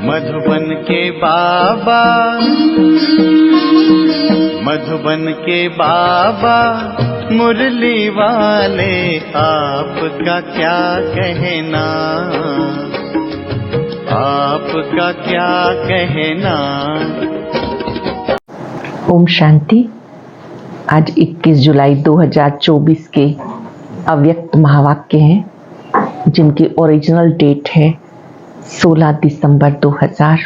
मधुबन के बाबा, मधुबन के बाबा मुरली वाले, आपका क्या कहना, आपका क्या कहना। ओम शांति। आज 21 जुलाई 2024 के अव्यक्त महावाक्य हैं, जिनकी ओरिजिनल डेट है 16 दिसंबर 2000।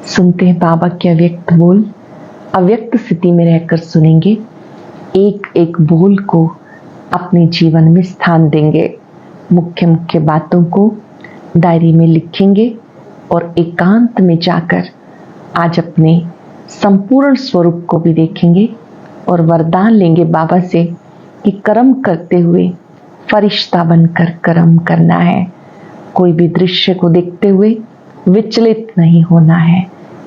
सुनते हैं बाबा के अव्यक्त बोल। अव्यक्त स्थिति में रहकर सुनेंगे, एक एक बोल को अपने जीवन में स्थान देंगे, मुख्य मुख्य बातों को डायरी में लिखेंगे और एकांत में जाकर आज अपने संपूर्ण स्वरूप को भी देखेंगे और वरदान लेंगे बाबा से कि कर्म करते हुए फरिश्ता बनकर कर्म करना है। कोई भी दृश्य को देखते हुए विचलित नहीं होना है।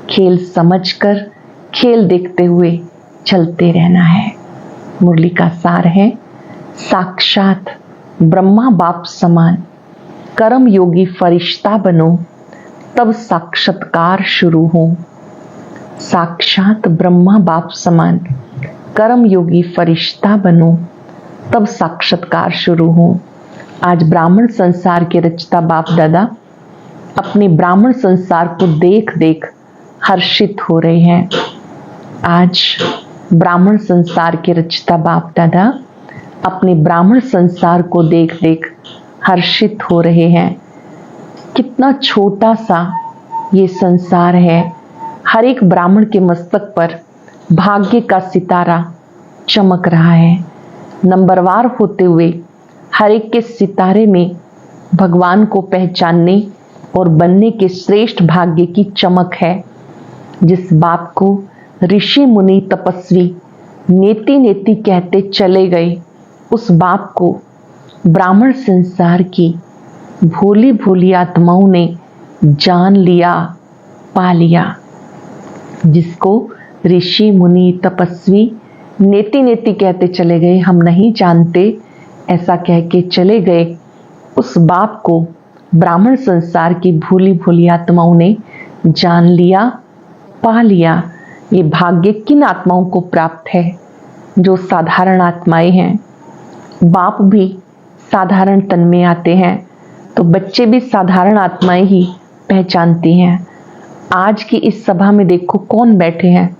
खेल समझकर खेल देखते हुए चलते रहना है। मुरली का सार है, साक्षात ब्रह्मा बाप समान कर्म योगी फरिश्ता बनो, तब साक्षात्कार शुरू हो। साक्षात ब्रह्मा बाप समान कर्म योगी फरिश्ता बनो, तब साक्षात्कार शुरू हो। आज ब्राह्मण संसार के रचता बाप दादा अपने ब्राह्मण संसार को देख देख हर्षित हो रहे हैं। आज ब्राह्मण संसार के रचता बाप दादा अपने ब्राह्मण संसार को देख देख हर्षित हो रहे हैं। कितना छोटा सा ये संसार है। हर एक ब्राह्मण के मस्तक पर भाग्य का सितारा चमक रहा है। नंबरवार होते हुए हर एक के सितारे में भगवान को पहचानने और बनने के श्रेष्ठ भाग्य की चमक है। जिस बाप को ऋषि मुनि तपस्वी नेति नेति कहते चले गए, उस बाप को ब्राह्मण संसार की भोली भोली आत्माओं ने जान लिया, पा लिया। जिसको ऋषि मुनि तपस्वी नेति नेति कहते चले गए, हम नहीं जानते ऐसा कह के चले गए, उस बाप को ब्राह्मण संसार की भोली भोली आत्माओं ने जान लिया, पा लिया। ये भाग्य किन आत्माओं को प्राप्त है? जो साधारण आत्माएं हैं। बाप भी साधारण तन में आते हैं तो बच्चे भी साधारण आत्माएं ही पहचानती हैं। आज की इस सभा में देखो कौन बैठे हैं?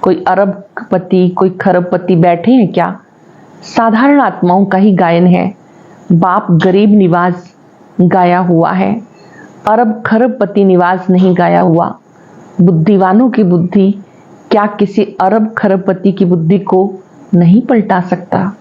कोई अरबपति, कोई खरबपति बैठे हैं क्या? साधारण आत्माओं का ही गायन है। बाप गरीब निवास गाया हुआ है, अरब खरबपति निवास नहीं गाया हुआ। बुद्धिवानों की बुद्धि क्या किसी अरब खरबपति की बुद्धि को नहीं पलटा सकता?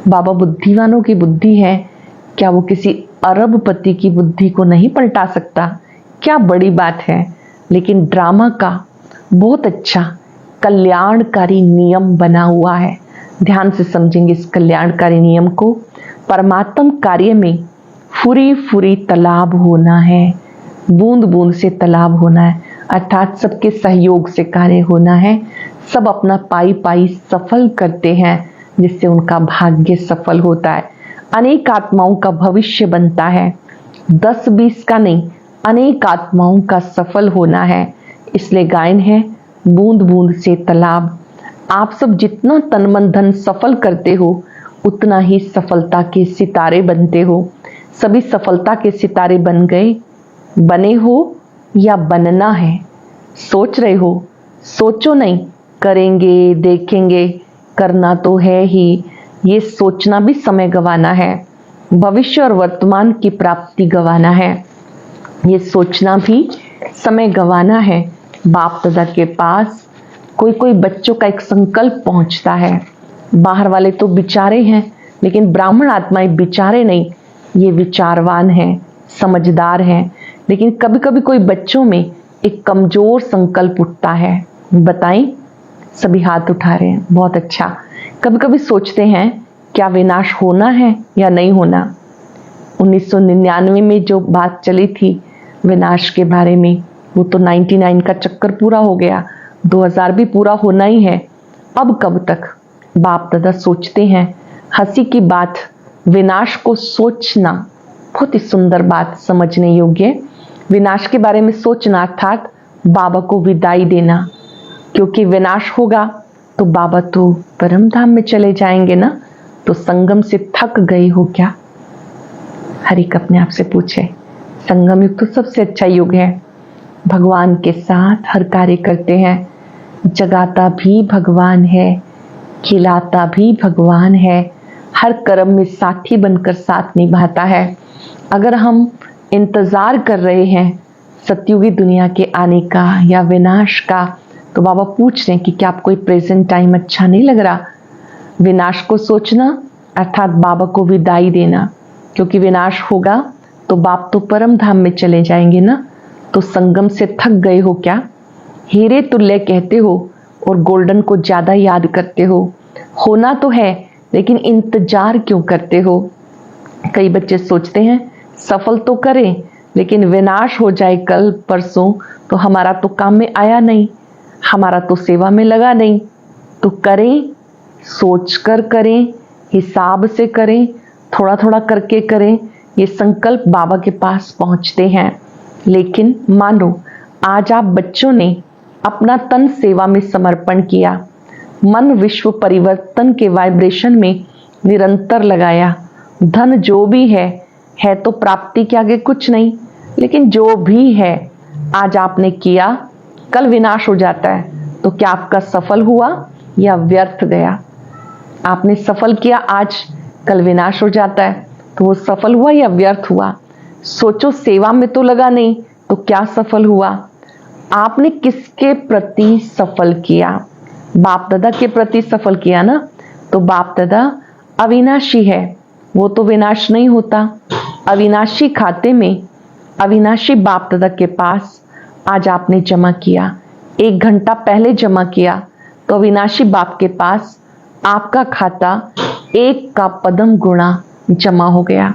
बाबा बुद्धिवानों की बुद्धि है, क्या वो किसी अरबपति की बुद्धि को नहीं पलटा सकता? क्या बड़ी बात है। लेकिन ड्रामा का बहुत अच्छा कल्याणकारी नियम बना हुआ है। ध्यान से समझेंगे इस कल्याणकारी नियम को। परमात्म कार्य में फुरी फुरी तालाब होना है, बूंद बूंद से तालाब होना है, अर्थात सबके सहयोग से कार्य होना है। सब अपना पाई पाई सफल करते हैं, जिससे उनका भाग्य सफल होता है। अनेक आत्माओं का भविष्य बनता है, 10-20 का नहीं, अनेक आत्माओं का सफल होना है। इसलिए गायन है, बूंद बूंद से तालाब। आप सब जितना तन मन धन सफल करते हो, उतना ही सफलता के सितारे बनते हो। सभी सफलता के सितारे बन गए, बने हो या बनना है? सोच रहे हो? सोचो नहीं, करेंगे, देखेंगे, करना तो है ही। ये सोचना भी समय गंवाना है, भविष्य और वर्तमान की प्राप्ति गंवाना है। ये सोचना भी समय गंवाना है। बाप दादा के पास कोई कोई बच्चों का एक संकल्प पहुंचता है। बाहर वाले तो बिचारे हैं, लेकिन ब्राह्मण आत्माएं बिचारे नहीं, ये विचारवान हैं, समझदार हैं। लेकिन कभी कभी कोई बच्चों में एक कमजोर संकल्प उठता है। बताएं? सभी हाथ उठा रहे हैं, बहुत अच्छा। कभी कभी सोचते हैं क्या विनाश होना है या नहीं होना। 1999 में जो बात चली थी विनाश के बारे में, वो तो 99 का चक्कर पूरा हो गया, 2000 भी पूरा होना ही है। अब कब तक? बाप दादा सोचते हैं। हंसी की बात, विनाश को सोचना बहुत ही सुंदर बात, समझने योग्य। विनाश के बारे में सोचना अर्थात बाबा को विदाई देना, क्योंकि विनाश होगा तो बाबा तो परम धाम में चले जाएंगे ना। तो संगम से थक गए हो क्या? हर एक अपने आप से पूछे। संगम युग तो सबसे अच्छा युग है। भगवान के साथ हर कार्य करते हैं। जगाता भी भगवान है, खिलाता भी भगवान है, हर कर्म में साथी बनकर साथ निभाता है। अगर हम इंतजार कर रहे हैं सतयुगी दुनिया के आने का या विनाश का, तो बाबा पूछ रहे हैं कि क्या आपको कोई प्रेजेंट टाइम अच्छा नहीं लग रहा? विनाश को सोचना अर्थात बाबा को विदाई देना, क्योंकि विनाश होगा तो बाप तो परम धाम में चले जाएंगे ना। तो संगम से थक गए हो क्या? हीरे तुल्य कहते हो और गोल्डन को ज्यादा याद करते हो। होना तो है लेकिन इंतजार क्यों करते हो? कई बच्चे सोचते हैं सफल तो करें लेकिन विनाश हो जाए कल परसों तो हमारा तो काम में आया नहीं, हमारा तो सेवा में लगा नहीं। तो करें, सोचकर करें, हिसाब से करें, थोड़ा थोड़ा करके करें। ये संकल्प बाबा के पास पहुंचते हैं। लेकिन मानो आज आप बच्चों ने अपना तन सेवा में समर्पण किया, मन विश्व परिवर्तन के वाइब्रेशन में निरंतर लगाया। धन जो भी है तो प्राप्ति के आगे कुछ नहीं, लेकिन जो भी है आज आपने किया, कल विनाश हो जाता है। तो क्या आपका सफल हुआ या व्यर्थ गया? आपने सफल किया आज, कल विनाश हो जाता है, तो वो सफल हुआ या व्यर्थ हुआ? सोचो, सेवा में तो लगा नहीं तो क्या सफल हुआ? आपने किसके प्रति सफल किया? बाप दादा के प्रति सफल किया ना। तो बाप दादा अविनाशी है, वो तो विनाश नहीं होता। अविनाशी खाते में अविनाशी बाप दादा के पास आज आपने जमा किया, 1 घंटा पहले जमा किया, तो अविनाशी बाप के पास आपका खाता 1 का पदम गुणा जमा हो गया।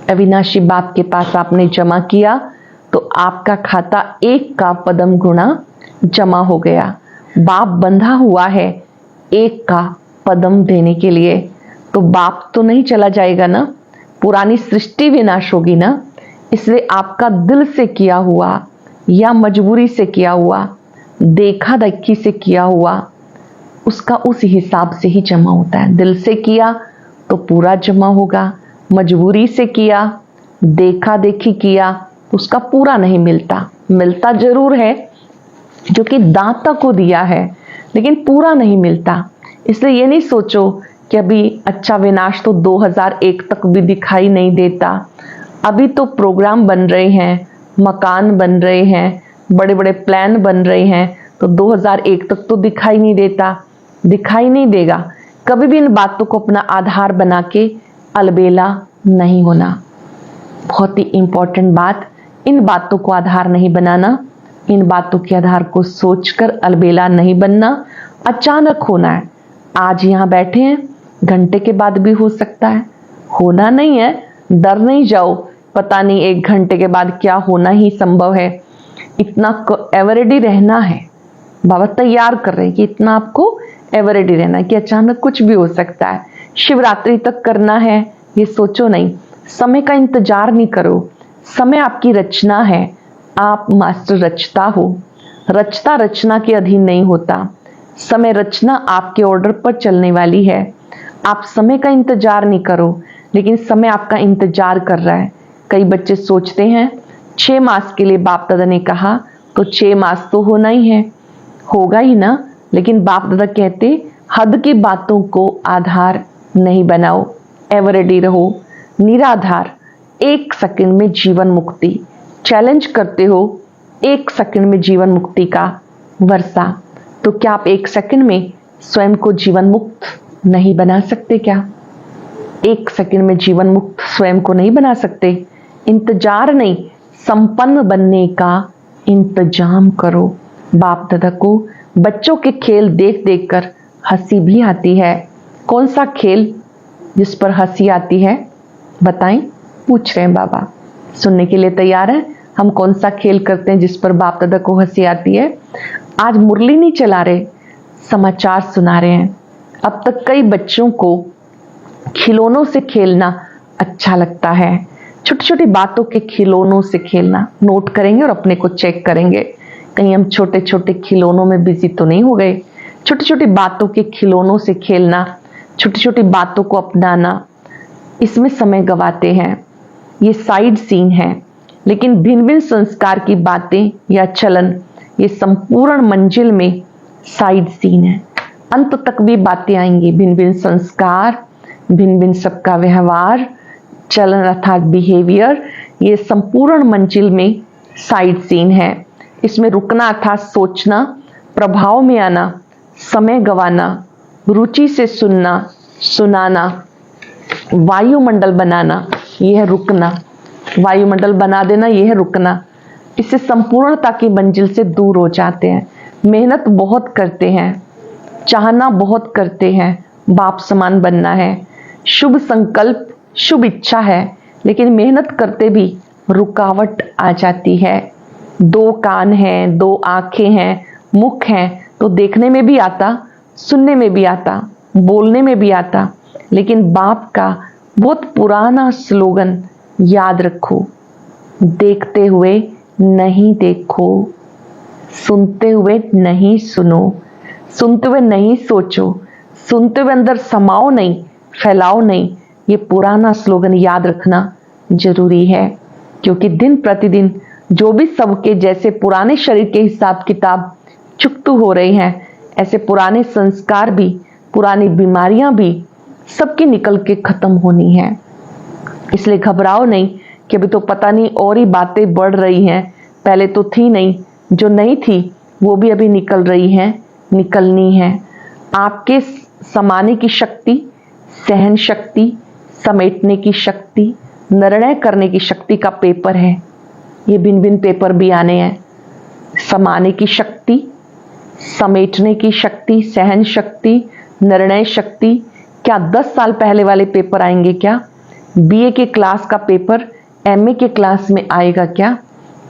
अविनाशी बाप के पास आपने जमा किया तो आपका खाता 1 का पदम गुणा जमा हो गया। बाप बंधा हुआ है 1 का पदम देने के लिए, तो बाप तो नहीं चला जाएगा ना, पुरानी सृष्टि विनाश होगी ना। इसलिए आपका दिल से किया हुआ या मजबूरी से किया हुआ, देखा देखी से किया हुआ, उसका उस हिसाब से ही जमा होता है। दिल से किया तो पूरा जमा होगा, मजबूरी से किया, देखा देखी किया, उसका पूरा नहीं मिलता। मिलता जरूर है जो कि दाता को दिया है, लेकिन पूरा नहीं मिलता। इसलिए ये नहीं सोचो कि अभी अच्छा विनाश तो 2001 तक भी दिखाई नहीं देता। अभी तो प्रोग्राम बन रहे हैं, मकान बन रहे हैं, बड़े बड़े प्लान बन रहे हैं, तो 2001 तक तो दिखाई नहीं देता, दिखाई नहीं देगा। कभी भी इन बातों को अपना आधार बना के अलबेला नहीं होना। बहुत ही इंपॉर्टेंट बात, इन बातों को आधार नहीं बनाना, इन बातों के आधार को सोचकर अलबेला नहीं बनना। अचानक होना है, आज यहाँ बैठे हैं, घंटे के बाद भी हो सकता है। होना नहीं है, डर नहीं जाओ, पता नहीं 1 घंटे के बाद क्या होना ही संभव है। इतना एवरेडी रहना है, बाबा तैयार कर रहे हैं कि इतना आपको एवरेडी रहना है कि अचानक कुछ भी हो सकता है। शिवरात्रि तक करना है ये सोचो नहीं, समय का इंतजार नहीं करो। समय आपकी रचना है, आप मास्टर रचता हो, रचता रचना के अधीन नहीं होता। समय रचना आपके ऑर्डर पर चलने वाली है। आप समय का इंतजार नहीं करो, लेकिन समय आपका इंतजार कर रहा है। कई बच्चे सोचते हैं 6 मास के लिए बाप दादा ने कहा तो 6 मास तो होना ही है, होगा ही ना। लेकिन बाप दादा कहते हद की बातों को आधार नहीं बनाओ, एवरेडी रहो, निराधार। 1 सेकंड में जीवन मुक्ति चैलेंज करते हो, 1 सेकंड में जीवन मुक्ति का वर्षा। तो क्या आप 1 सेकंड में स्वयं को जीवन मुक्त नहीं बना सकते क्या? 1 सेकंड में जीवन मुक्त स्वयं को नहीं बना सकते? इंतजार नहीं, संपन्न बनने का इंतजाम करो। बाप दादा को बच्चों के खेल देख देख कर हंसी भी आती है। कौन सा खेल जिस पर हंसी आती है बताएं? पूछ रहे हैं बाबा, सुनने के लिए तैयार है? हम कौन सा खेल करते हैं जिस पर बाप दादा को हंसी आती है? आज मुरली नहीं चला रहे, समाचार सुना रहे हैं। अब तक कई बच्चों को खिलौनों से खेलना अच्छा लगता है, छोटी छोटी बातों के खिलौनों से खेलना, नोट करेंगे और अपने को चेक करेंगे कहीं हम छोटे छोटे खिलौनों में बिजी तो नहीं हो गए। छोटी छोटी बातों के खिलौनों से खेलना, छोटी छोटी बातों को अपनाना, इसमें समय गवाते हैं। ये साइड सीन है, लेकिन भिन्न भिन्न संस्कार की बातें या चलन ये संपूर्ण मंजिल में साइड सीन है। अंत तक भी बातें आएंगी, भिन्न भिन्न संस्कार, भिन्न भिन्न सबका व्यवहार, चलन अर्थात बिहेवियर, ये संपूर्ण मंजिल में साइड सीन है। इसमें रुकना अर्थात सोचना, प्रभाव में आना, समय गवाना, रुचि से सुनना, सुनाना, वायुमंडल बनाना, यह है रुकना। वायुमंडल बना देना, यह है रुकना। इससे संपूर्णता की मंजिल से दूर हो जाते हैं। मेहनत बहुत करते हैं, चाहना बहुत करते हैं, बाप समान बनना है, शुभ संकल्प, शुभ इच्छा है, लेकिन मेहनत करते भी रुकावट आ जाती है। दो कान हैं, दो आंखें हैं, मुख हैं, तो देखने में भी आता, सुनने में भी आता, बोलने में भी आता, लेकिन बाप का बहुत पुराना स्लोगन याद रखो, देखते हुए नहीं देखो, सुनते हुए नहीं सुनो, सुनते हुए नहीं सोचो, सुनते हुए अंदर समाओ नहीं, फैलाओ नहीं। ये पुराना स्लोगन याद रखना जरूरी है, क्योंकि दिन प्रतिदिन जो भी सबके जैसे पुराने शरीर के हिसाब किताब चुकतू हो रहे हैं, ऐसे पुराने संस्कार भी, पुरानी बीमारियां भी सबकी निकल के खत्म होनी है। इसलिए घबराओ नहीं कि अभी तो पता नहीं और ही बातें बढ़ रही हैं, पहले तो थी नहीं, जो नहीं थी वो भी अभी निकल रही है, निकलनी है। आपके समाने की शक्ति, सहन शक्ति, समेटने की शक्ति, निर्णय करने की शक्ति का पेपर है। ये भिन्न भिन्न पेपर भी आने हैं। समाने की शक्ति, समेटने की शक्ति, सहन शक्ति, निर्णय शक्ति। क्या 10 साल पहले वाले पेपर आएंगे क्या? बीए के क्लास का पेपर एमए के क्लास में आएगा क्या?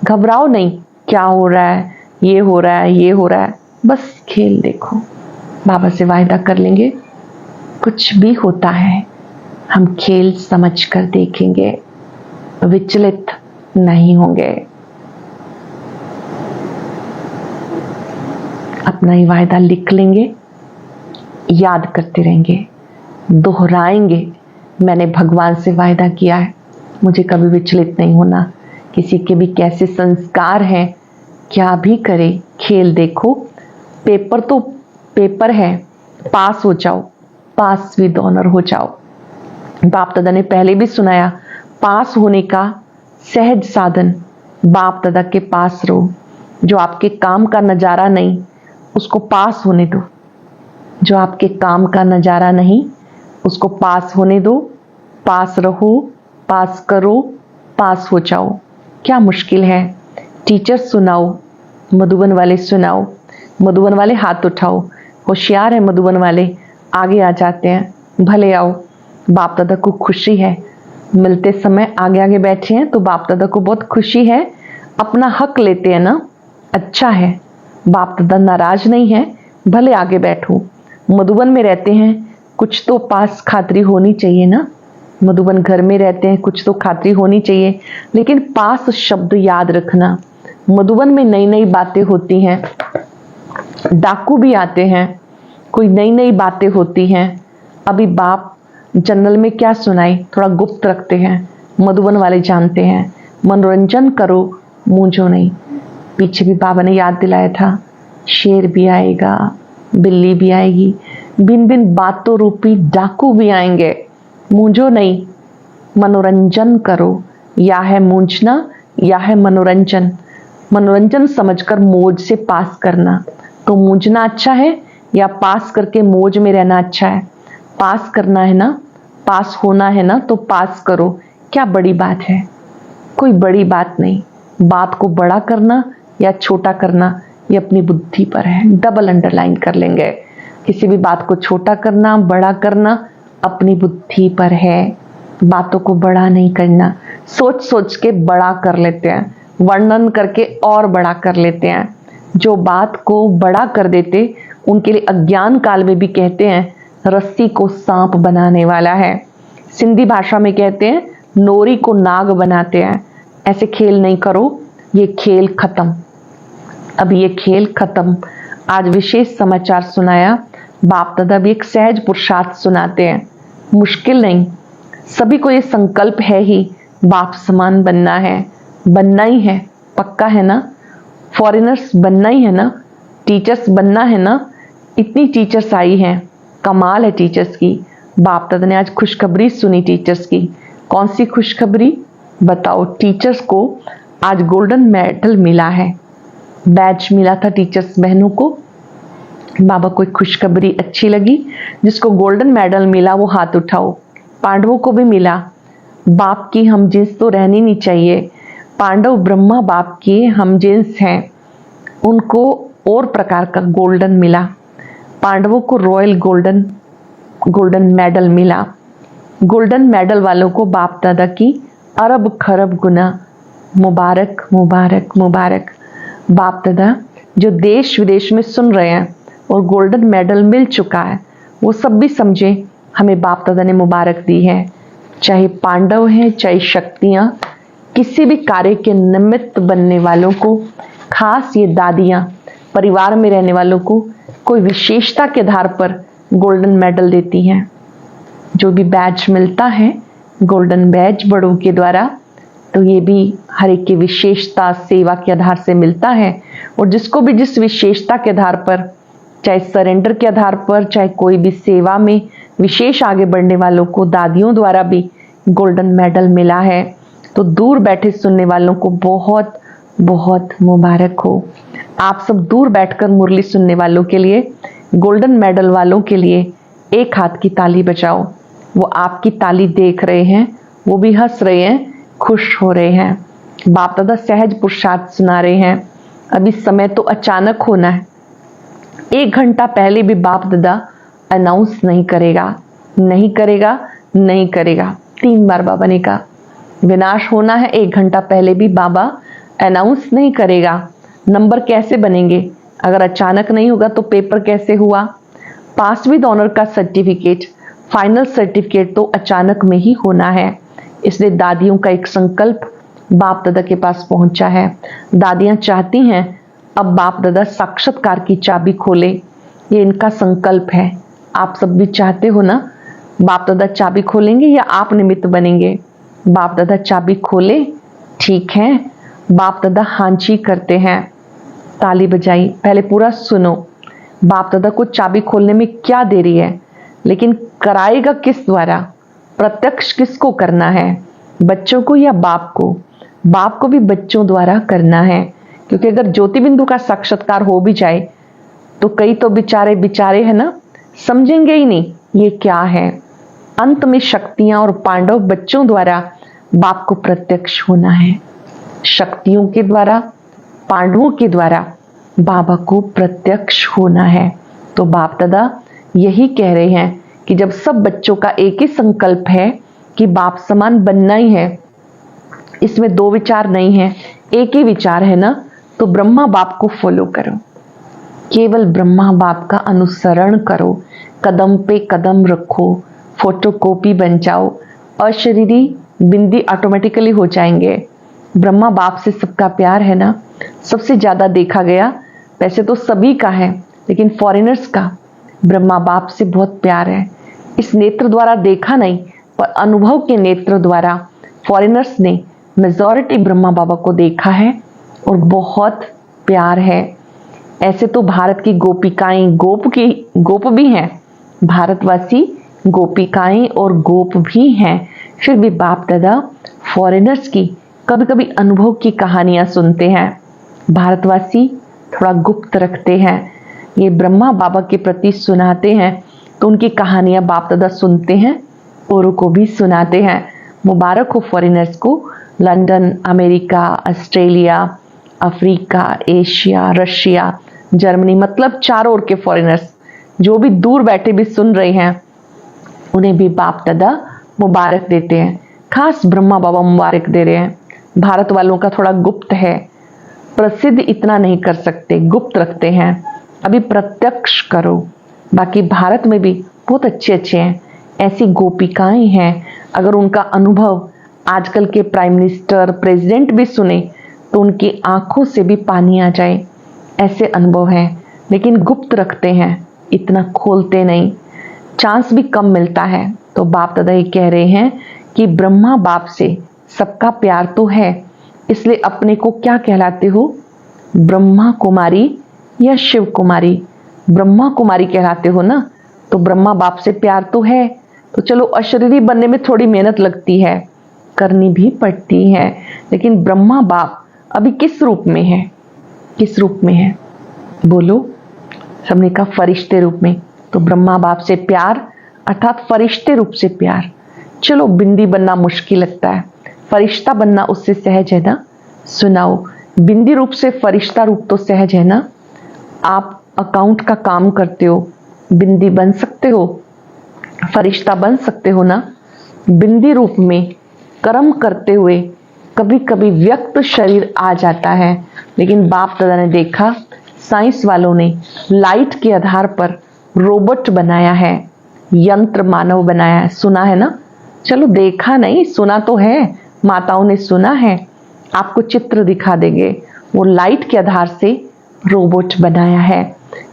घबराओ नहीं, क्या हो रहा है, ये हो रहा है, ये हो रहा है, बस खेल देखो। बाबा से वायदा कर लेंगे, कुछ भी होता है हम खेल समझ कर देखेंगे, विचलित नहीं होंगे। अपना ही वायदा लिख लेंगे, याद करते रहेंगे, दोहराएंगे। मैंने भगवान से वायदा किया है, मुझे कभी विचलित नहीं होना। किसी के भी कैसे संस्कार हैं, क्या भी करे, खेल देखो। पेपर तो पेपर है, पास हो जाओ, पास विद ऑनर हो जाओ। बाप दादा ने पहले भी सुनाया, पास होने का सहज साधन बाप दादा के पास रहो। जो आपके काम का नज़ारा नहीं, उसको पास होने दो। जो आपके काम का नज़ारा नहीं, उसको पास होने दो। पास रहो, पास करो, पास हो जाओ। क्या मुश्किल है? टीचर सुनाओ, मधुबन वाले सुनाओ, मधुबन वाले हाथ उठाओ। होशियार है मधुबन वाले, आगे आ जाते हैं, भले आओ। बाप दादा को खुशी है, मिलते समय आगे आगे बैठे हैं तो बाप दादा को बहुत खुशी है। अपना हक लेते हैं ना, अच्छा है। बाप दादा नाराज नहीं है, भले आगे बैठो। मधुबन में रहते हैं, कुछ तो पास खातिरी होनी चाहिए ना। मधुबन घर में रहते हैं, कुछ तो खातिरी होनी चाहिए। लेकिन पास शब्द याद रखना। मधुबन में नई नई बातें होती हैं, डाकू भी आते हैं, कोई नई नई बातें होती हैं। अभी बाप जनरल में क्या सुनाई, थोड़ा गुप्त रखते हैं, मधुबन वाले जानते हैं। मनोरंजन करो, मूंझो नहीं। पीछे भी बाबा ने याद दिलाया था, शेर भी आएगा, बिल्ली भी आएगी, भिन्न भिन्न बातों रूपी डाकू भी आएंगे। मूंझो नहीं, मनोरंजन करो। या है मूंझना या है मनोरंजन। मनोरंजन समझकर मौज से पास करना। तो मूंझना अच्छा है या पास करके मौज में रहना अच्छा है? पास करना है ना, पास होना है ना, तो पास करो। क्या बड़ी बात है? कोई बड़ी बात नहीं। बात को बड़ा करना या छोटा करना, ये अपनी बुद्धि पर है। डबल अंडरलाइन कर लेंगे। किसी भी बात को छोटा करना, बड़ा करना अपनी बुद्धि पर है। बातों को बड़ा नहीं करना। सोच सोच के बड़ा कर लेते हैं, वर्णन करके और बड़ा कर लेते हैं। जो बात को बड़ा कर देते, उनके लिए अज्ञान काल में भी कहते हैं रस्सी को सांप बनाने वाला है। सिंधी भाषा में कहते हैं नोरी को नाग बनाते हैं, ऐसे खेल नहीं करो, ये खेल खत्म। अब ये खेल खत्म। आज विशेष समाचार सुनाया, बाप दादा भी एक सहज पुरुषार्थ सुनाते हैं। मुश्किल नहीं, सभी को ये संकल्प है ही, बाप समान बनना है, बनना ही है, पक्का है ना। फॉरेनर्स बनना ही है ना, टीचर्स बनना है ना। इतनी टीचर्स आई हैं, कमाल है टीचर्स की। बाप दादा ने आज खुशखबरी सुनी टीचर्स की। कौन सी खुशखबरी बताओ? टीचर्स को आज गोल्डन मेडल मिला है, बैच मिला था टीचर्स बहनों को। बाबा कोई खुशखबरी अच्छी लगी? जिसको गोल्डन मेडल मिला वो हाथ उठाओ। पांडवों को भी मिला। बाप की हम जिन्स तो रहनी नहीं चाहिए। पांडव ब्रह्मा बाप के हम जिन्स हैं, उनको और प्रकार का गोल्डन मिला। पांडवों को रॉयल गोल्डन मेडल मिला। गोल्डन मेडल वालों को बाप दादा की अरब खरब गुना मुबारक मुबारक मुबारक। बाप दादा जो देश विदेश में सुन रहे हैं और गोल्डन मेडल मिल चुका है, वो सब भी समझे हमें बाप दादा ने मुबारक दी है। चाहे पांडव हैं, चाहे शक्तियाँ, किसी भी कार्य के निमित्त बनने वालों को, खास ये दादियाँ परिवार में रहने वालों को कोई विशेषता के आधार पर गोल्डन मेडल देती हैं। जो भी बैज मिलता है गोल्डन बैज बड़ों के द्वारा, तो ये भी हर एक की विशेषता सेवा के आधार से मिलता है। और जिसको भी जिस विशेषता के आधार पर, चाहे सरेंडर के आधार पर, चाहे कोई भी सेवा में विशेष आगे बढ़ने वालों को दादियों द्वारा भी गोल्डन मेडल मिला है। तो दूर बैठे सुनने वालों को बहुत बहुत मुबारक हो। आप सब दूर बैठकर मुरली सुनने वालों के लिए, गोल्डन मेडल वालों के लिए एक हाथ की ताली बजाओ। वो आपकी ताली देख रहे हैं, वो भी हंस रहे हैं, खुश हो रहे हैं। बाप दादा सहज पुरुषार्थ सुना रहे हैं। अब इस समय तो अचानक होना है। 1 घंटा पहले भी बाप दादा अनाउंस नहीं करेगा, नहीं करेगा, नहीं करेगा। 3 बार बाबा ने कहा विनाश होना है, 1 घंटा पहले भी बाबा अनाउंस नहीं करेगा। नंबर कैसे बनेंगे? अगर अचानक नहीं होगा तो पेपर कैसे हुआ? पास विद ऑनर का सर्टिफिकेट, फाइनल सर्टिफिकेट तो अचानक में ही होना है। इसलिए दादियों का एक संकल्प बाप दादा के पास पहुंचा है। दादियां चाहती हैं अब बाप दादा साक्षात्कार की चाबी खोले, ये इनका संकल्प है। आप सब भी चाहते हो ना, बाप दादा चाबी खोलेंगे या आप निमित्त बनेंगे? बाप दादा चाबी खोले, ठीक है। बाप दादा हांची करते हैं, ताली बजाई। पहले पूरा सुनो, बाप दादा को चाबी खोलने में क्या देरी है, लेकिन कराएगा किस द्वारा? प्रत्यक्ष किसको करना है, बच्चों को या बाप को? बाप को भी बच्चों द्वारा करना है, क्योंकि अगर ज्योति बिंदु का साक्षात्कार हो भी जाए तो कई तो बेचारे है ना, समझेंगे ही नहीं ये क्या है। अंत में शक्तियां और पांडव बच्चों द्वारा बाप को प्रत्यक्ष होना है। शक्तियों के द्वारा, पांडवों के द्वारा बाबा को प्रत्यक्ष होना है। तो बाप दादा यही कह रहे हैं कि जब सब बच्चों का एक ही संकल्प है कि बाप समान बनना ही है, इसमें 2 विचार नहीं है, एक ही विचार है ना, तो ब्रह्मा बाप को फॉलो करो, केवल ब्रह्मा बाप का अनुसरण करो, कदम पे कदम रखो, फोटोकॉपी बन जाओ, अशरीरी बिंदी ऑटोमेटिकली हो जाएंगे। ब्रह्मा बाप से सबका प्यार है ना, सबसे ज्यादा देखा गया, वैसे तो सभी का है, लेकिन फॉरेनर्स का ब्रह्मा बाप से बहुत प्यार है। इस नेत्र द्वारा देखा नहीं, पर अनुभव के नेत्र द्वारा फॉरेनर्स ने मेजॉरिटी ब्रह्मा बाबा को देखा है और बहुत प्यार है। ऐसे तो भारत की गोपिकाएं गोप भी हैं, भारतवासी गोपिकाएं और गोप भी हैं। फिर भी बाप दादा फॉरेनर्स की कभी कभी अनुभव की कहानियां सुनते हैं। भारतवासी थोड़ा गुप्त रखते हैं, ये ब्रह्मा बाबा के प्रति सुनाते हैं, तो उनकी कहानियां बाप दादा सुनते हैं, औरों को भी सुनाते हैं। मुबारक हो फॉरेनर्स को। London, America, Australia, Africa, Asia, Russia, Germany, मतलब चारों ओर के फॉरेनर्स जो भी दूर बैठे भी सुन रहे हैं, उन्हें भी बाप दादा मुबारक देते हैं। खास ब्रह्मा बाबा मुबारक दे रहे हैं। भारत वालों का थोड़ा गुप्त है, प्रसिद्ध इतना नहीं कर सकते, गुप्त रखते हैं। अभी प्रत्यक्ष करो। बाकी भारत में भी बहुत अच्छे हैं, ऐसी गोपिकाएं हैं। अगर उनका अनुभव आजकल के प्राइम मिनिस्टर, प्रेसिडेंट भी सुने तो उनकी आंखों से भी पानी आ जाए, ऐसे अनुभव हैं। लेकिन गुप्त रखते हैं, इतना खोलते नहीं, चांस भी कम मिलता है। तो बाप दादा ये कह रहे हैं कि ब्रह्मा बाप से सबका प्यार तो है, इसलिए अपने को क्या कहलाते हो? ब्रह्मा कुमारी या शिव कुमारी? ब्रह्मा कुमारी कहलाते हो ना, तो ब्रह्मा बाप से प्यार तो है। तो चलो, अशरीरी बनने में थोड़ी मेहनत लगती है, करनी भी पड़ती है, लेकिन ब्रह्मा बाप अभी किस रूप में है? किस रूप में है बोलो? सबने कहा फरिश्ते रूप में। तो ब्रह्मा बाप से प्यार अर्थात फरिश्ते रूप से प्यार। चलो, बिंदी बनना मुश्किल लगता है, फरिश्ता बनना उससे सहज है ना। सुनाओ, बिंदी रूप से फरिश्ता रूप तो सहज है ना। आप अकाउंट का काम करते हो, बिंदी बन सकते हो, फरिश्ता बन सकते हो ना। बिंदी रूप में कर्म करते हुए कभी कभी व्यक्त शरीर आ जाता है, लेकिन बाप दादा ने देखा, साइंस वालों ने लाइट के आधार पर रोबोट बनाया है, यंत्र मानव बनाया है। सुना है ना? चलो, देखा नहीं, सुना तो है, माताओं ने सुना है। आपको चित्र दिखा देंगे, वो लाइट के आधार से रोबोट बनाया है।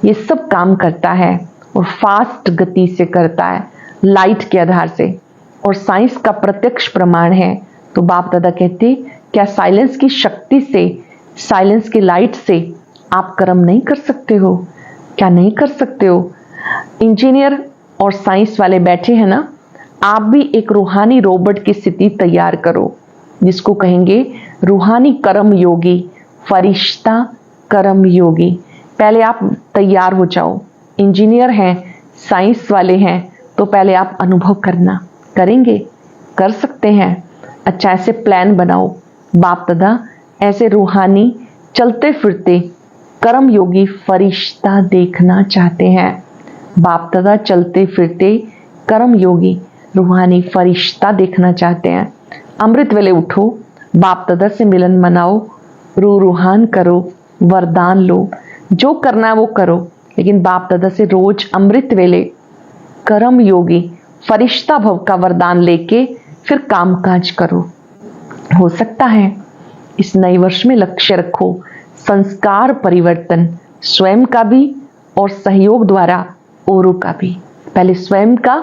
ये सब काम करता है और फास्ट गति से करता है, लाइट के आधार से, और साइंस का प्रत्यक्ष प्रमाण है। तो बाप दादा कहते, क्या साइलेंस की शक्ति से, साइलेंस की लाइट से आप कर्म नहीं कर सकते हो? क्या नहीं कर सकते हो? इंजीनियर और साइंस वाले बैठे हैं ना, आप भी एक रूहानी रोबोट की स्थिति तैयार करो, जिसको कहेंगे रूहानी कर्म योगी, फरिश्ता कर्म योगी। पहले आप तैयार हो जाओ। इंजीनियर हैं, साइंस वाले हैं, तो पहले आप अनुभव करना। करेंगे? कर सकते हैं। अच्छा, ऐसे प्लान बनाओ। बाप दादा ऐसे रूहानी चलते फिरते कर्म योगी फरिश्ता देखना चाहते हैं। बाप दादा चलते फिरते कर्म योगी रूहानी फरिश्ता देखना चाहते हैं। अमृत वेले उठो, बाप दादा से मिलन मनाओ, रूहान करो, वरदान लो, जो करना है वो करो, लेकिन बाप दादा से रोज अमृत वेले कर्म योगी फरिश्ता भव का वरदान लेके फिर कामकाज करो। हो सकता है। इस नए वर्ष में लक्ष्य रखो, संस्कार परिवर्तन, स्वयं का भी और सहयोग द्वारा औरों का भी। पहले स्वयं का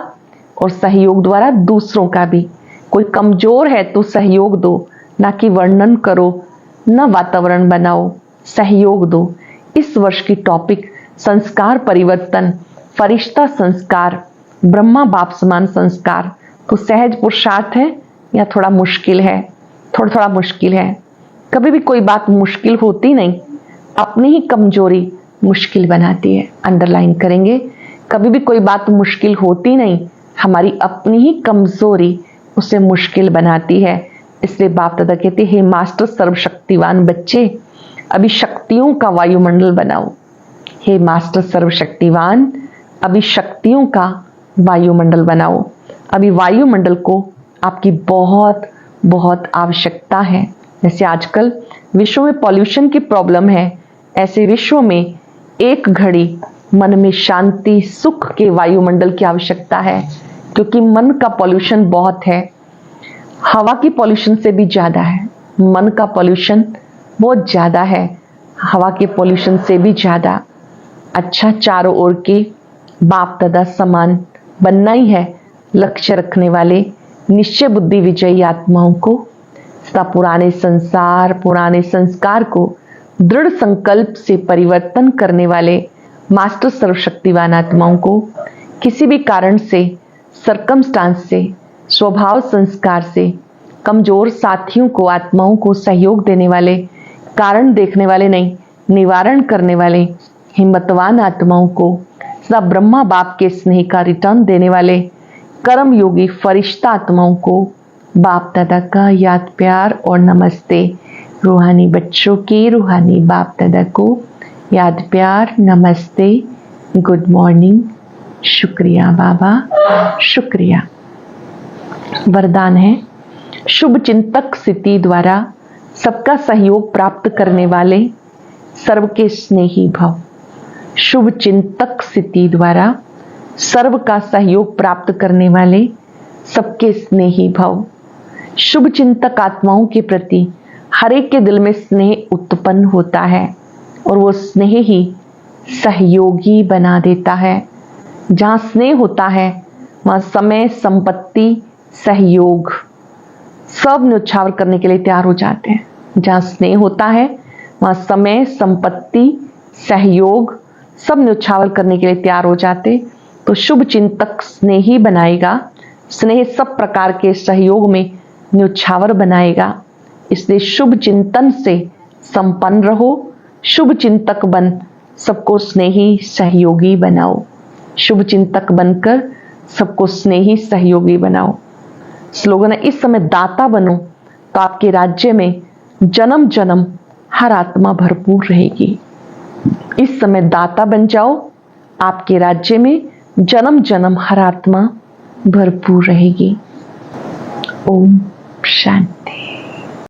और सहयोग द्वारा दूसरों का भी। कोई कमजोर है तो सहयोग दो, ना कि वर्णन करो, ना वातावरण बनाओ, सहयोग दो। इस वर्ष की टॉपिक संस्कार परिवर्तन, फरिश्ता संस्कार, ब्रह्मा बाप समान संस्कार। तो सहज पुरुषार्थ है या थोड़ा मुश्किल है? थोड़ा मुश्किल है। कभी भी कोई बात मुश्किल होती नहीं, अपनी ही कमजोरी मुश्किल बनाती है। अंडरलाइन करेंगे, कभी भी कोई बात मुश्किल होती नहीं, हमारी अपनी ही कमजोरी उसे मुश्किल बनाती है। इसलिए बाप दादा कहते हैं, हे मास्टर सर्वशक्तिवान बच्चे, अभी शक्तियों का वायुमंडल बनाओ। हे मास्टर सर्वशक्तिवान, अभी शक्तियों का वायुमंडल बनाओ। अभी वायुमंडल को आपकी बहुत बहुत आवश्यकता है। जैसे आजकल विश्व में पॉल्यूशन की प्रॉब्लम है, ऐसे विश्व में एक घड़ी मन में शांति सुख के वायुमंडल की आवश्यकता है, क्योंकि मन का पॉल्यूशन बहुत है। हवा की पॉल्यूशन से भी ज्यादा है, मन का पॉल्यूशन बहुत ज्यादा है, हवा के पॉल्यूशन से भी ज्यादा। अच्छा, चारों ओर के बाप दादा समान बनना ही है। लक्ष्य रखने वाले निश्चय बुद्धि विजयी आत्माओं को, सदा पुराने संसार पुराने संस्कार को दृढ़ संकल्प से परिवर्तन करने वाले मास्टर सर्वशक्तिवान आत्माओं को, किसी भी कारण से, सरकमस्टांस से, स्वभाव संस्कार से कमजोर साथियों को, आत्माओं को सहयोग देने वाले, कारण देखने वाले नहीं, निवारण करने वाले हिम्मतवान आत्माओं को, सदा ब्रह्मा बाप के स्नेह का रिटर्न देने वाले कर्म योगी फरिश्ता आत्माओं को बाप दादा का याद प्यार और नमस्ते। रूहानी बच्चों की रूहानी बाप दादा को याद प्यार, नमस्ते, गुड मॉर्निंग, शुक्रिया बाबा, शुक्रिया। वरदान है, शुभ चिंतक स्थिति द्वारा सबका सहयोग प्राप्त करने वाले सर्व के स्नेही भव। शुभ चिंतक स्थिति द्वारा सर्व का सहयोग प्राप्त करने वाले सबके स्नेही भव। शुभ चिंतक आत्माओं के प्रति हर एक के दिल में स्नेह उत्पन्न होता है और वो स्नेह ही सहयोगी बना देता है। जहाँ स्नेह होता है वहाँ समय, संपत्ति, सहयोग सब न्यौछावर करने के लिए तैयार हो जाते हैं। जहाँ स्नेह होता है वहाँ समय, संपत्ति, सहयोग सब न्यौछावर करने के लिए तैयार हो जाते। तो शुभ चिंतक स्नेही बनाएगा, स्नेह सब प्रकार के सहयोग में न्यौछावर बनाएगा। इसलिए शुभ चिंतन से संपन्न रहो, शुभ चिंतक बन सबको स्नेही सहयोगी बनाओ। शुभ चिंतक बनकर सबको स्नेही सहयोगी बनाओ। स्लोगन है, इस समय दाता बनो तो आपके राज्य में जन्म जन्म हर आत्मा भरपूर रहेगी। इस समय दाता बन जाओ, आपके राज्य में जन्म जन्म हर आत्मा भरपूर रहेगी। ओम शांति।